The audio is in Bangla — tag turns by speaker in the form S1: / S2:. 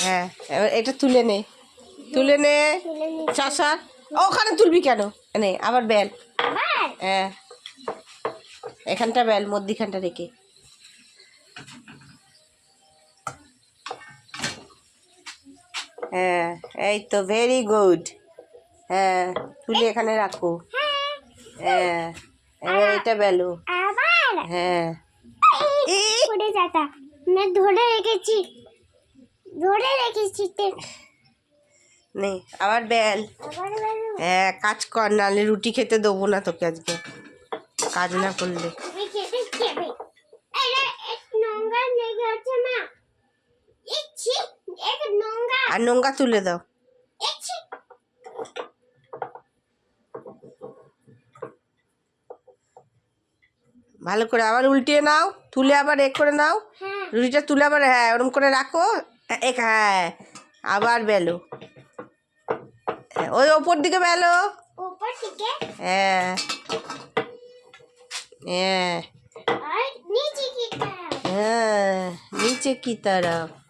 S1: হ্যাঁ এবার এটা তুলে নে চাষা ওখানে তুলবি কেন নে আবার বেল হ্যাঁ এখানটা বেল মধ্যিখানটা রেখে হ্যাঁ এই তো ভেরি গুড হ্যাঁ তুলে এখানে রাখো হ্যাঁ এবার এটা বেলো হ্যাঁ নে আবার বেল হ্যাঁ কাজ কর নাহলে রুটি খেতে দেবো না তোকে আজকে কাজ না করলে আর নোংরা তুলে দাও ভালো করে আবার উল্টিয়ে নাও তুলে আবার করে নাও রুটিটা তুলে আবার হ্যাঁ ওরম করে রাখো হ্যাঁ আবার বেলো ওই ওপর দিকে বেলো হ্যাঁ হ্যাঁ হ্যাঁ নিচে কি तरफ